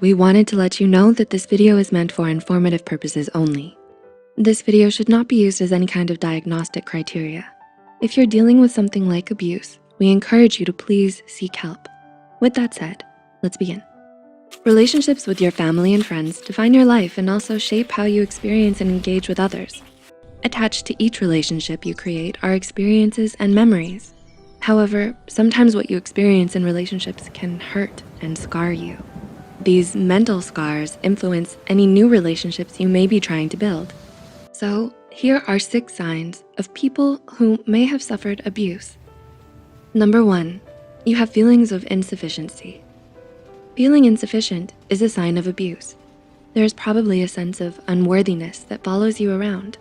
We wanted to let you know that this video is meant for informative purposes only. This video should not be used as any kind of diagnostic criteria. If you're dealing with something like abuse, we encourage you to please seek help. With that said, let's begin. Relationships with your family and friends define your life and also shape how you experience and engage with others. Attached to each relationship you create are experiences and memories. However, sometimes what you experience in relationships can hurt and scar you. These mental scars influence any new relationships you may be trying to build. So here are 6 signs of people who may have suffered abuse. Number 1, you have feelings of insufficiency. Feeling insufficient is a sign of abuse. There is probably a sense of unworthiness that follows you around.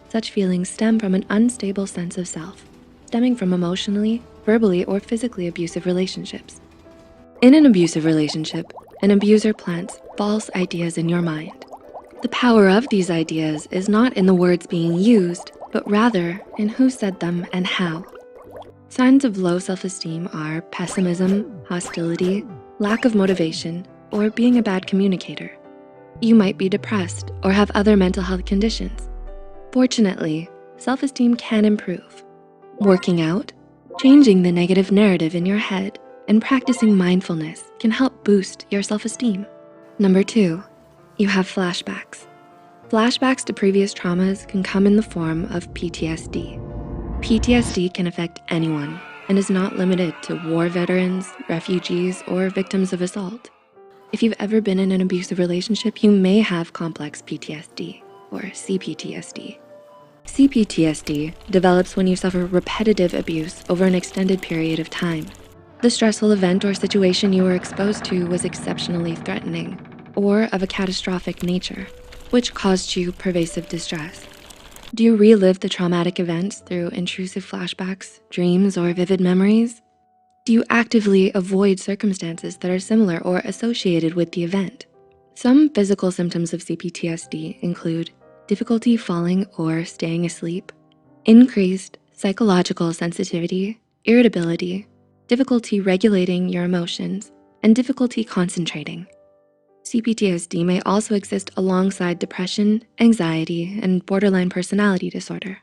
Such feelings stem from an unstable sense of self, stemming from emotionally, verbally, or physically abusive relationships. In an abusive relationship, an abuser plants false ideas in your mind. The power of these ideas is not in the words being used, but rather in who said them and how. Signs of low self-esteem are pessimism, hostility, lack of motivation, or being a bad communicator. You might be depressed or have other mental health conditions. Fortunately, self-esteem can improve. Working out, changing the negative narrative in your head, and practicing mindfulness can help boost your self-esteem. Number 2, you have flashbacks. Flashbacks to previous traumas can come in the form of PTSD. PTSD can affect anyone and is not limited to war veterans, refugees, or victims of assault. If you've ever been in an abusive relationship, you may have complex PTSD or CPTSD. CPTSD develops when you suffer repetitive abuse over an extended period of time. The stressful event or situation you were exposed to was exceptionally threatening or of a catastrophic nature, which caused you pervasive distress. Do you relive the traumatic events through intrusive flashbacks, dreams, or vivid memories? Do you actively avoid circumstances that are similar or associated with the event? Some physical symptoms of CPTSD include difficulty falling or staying asleep, increased psychological sensitivity, irritability, difficulty regulating your emotions, and difficulty concentrating. CPTSD may also exist alongside depression, anxiety, and borderline personality disorder.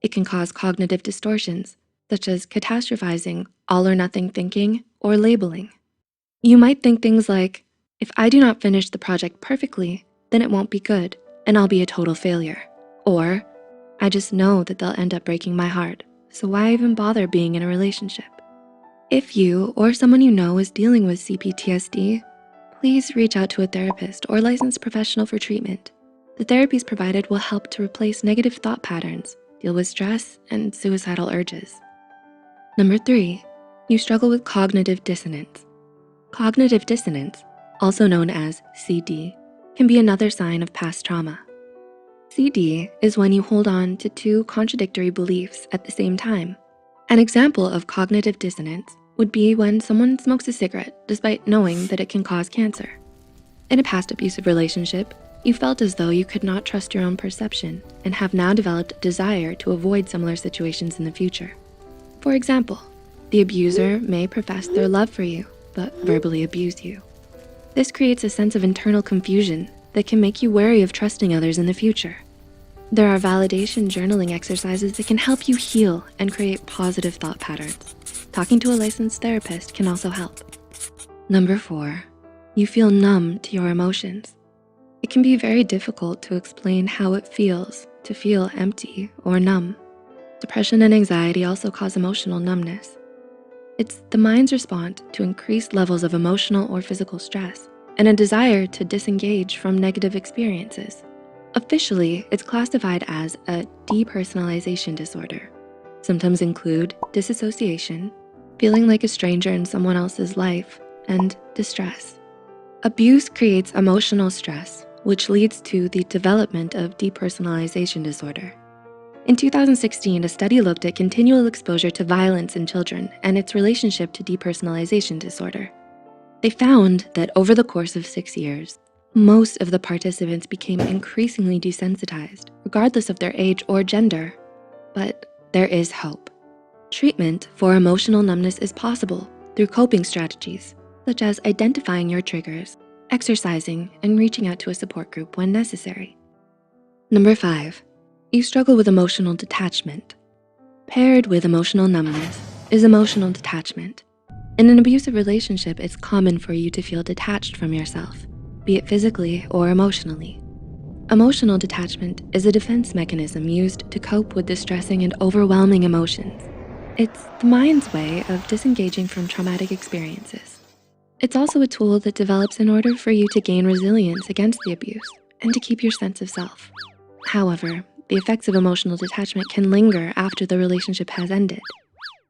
It can cause cognitive distortions, such as catastrophizing, all or nothing thinking, or labeling. You might think things like, if I do not finish the project perfectly, then it won't be good and I'll be a total failure. Or, I just know that they'll end up breaking my heart, so why even bother being in a relationship? If you or someone you know is dealing with CPTSD, please reach out to a therapist or licensed professional for treatment. The therapies provided will help to replace negative thought patterns, deal with stress, and suicidal urges. Number 3, you struggle with cognitive dissonance. Cognitive dissonance, also known as CD, can be another sign of past trauma. CD is when you hold on to 2 contradictory beliefs at the same time. An example of cognitive dissonance would be when someone smokes a cigarette despite knowing that it can cause cancer. In a past abusive relationship, you felt as though you could not trust your own perception and have now developed a desire to avoid similar situations in the future. For example, the abuser may profess their love for you, but verbally abuse you. This creates a sense of internal confusion that can make you wary of trusting others in the future. There are validation journaling exercises that can help you heal and create positive thought patterns. Talking to a licensed therapist can also help. Number 4, you feel numb to your emotions. It can be very difficult to explain how it feels to feel empty or numb. Depression and anxiety also cause emotional numbness. It's the mind's response to increased levels of emotional or physical stress and a desire to disengage from negative experiences. Officially, it's classified as a depersonalization disorder. Symptoms include disassociation, feeling like a stranger in someone else's life, and distress. Abuse creates emotional stress, which leads to the development of depersonalization disorder. In 2016, a study looked at continual exposure to violence in children and its relationship to depersonalization disorder. They found that over the course of 6 years, most of the participants became increasingly desensitized, regardless of their age or gender. But there is hope. Treatment for emotional numbness is possible through coping strategies, such as identifying your triggers, exercising, and reaching out to a support group when necessary. Number 5, you struggle with emotional detachment. Paired with emotional numbness is emotional detachment. In an abusive relationship, it's common for you to feel detached from yourself, be it physically or emotionally. Emotional detachment is a defense mechanism used to cope with distressing and overwhelming emotions. It's the mind's way of disengaging from traumatic experiences. It's also a tool that develops in order for you to gain resilience against the abuse and to keep your sense of self. However, the effects of emotional detachment can linger after the relationship has ended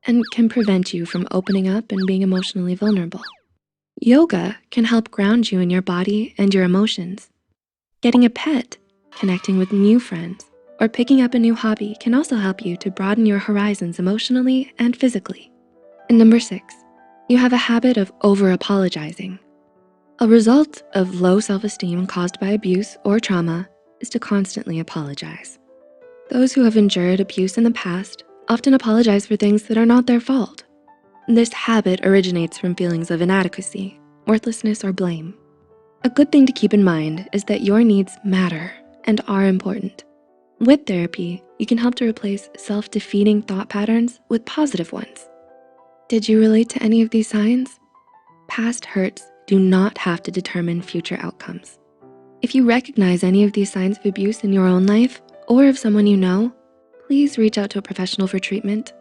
and can prevent you from opening up and being emotionally vulnerable. Yoga can help ground you in your body and your emotions. Getting a pet, connecting with new friends, or picking up a new hobby can also help you to broaden your horizons emotionally and physically. And number 6, you have a habit of over-apologizing. A result of low self-esteem caused by abuse or trauma is to constantly apologize. Those who have endured abuse in the past often apologize for things that are not their fault. This habit originates from feelings of inadequacy, worthlessness, or blame. A good thing to keep in mind is that your needs matter and are important. With therapy, you can help to replace self-defeating thought patterns with positive ones. Did you relate to any of these signs? Past hurts do not have to determine future outcomes. If you recognize any of these signs of abuse in your own life or of someone you know, please reach out to a professional for treatment.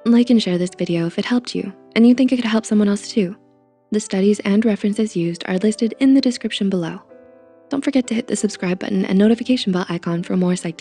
Like and share this video if it helped you and you think it could help someone else too. The studies and references used are listed in the description below. Don't forget to hit the subscribe button and notification bell icon for more psych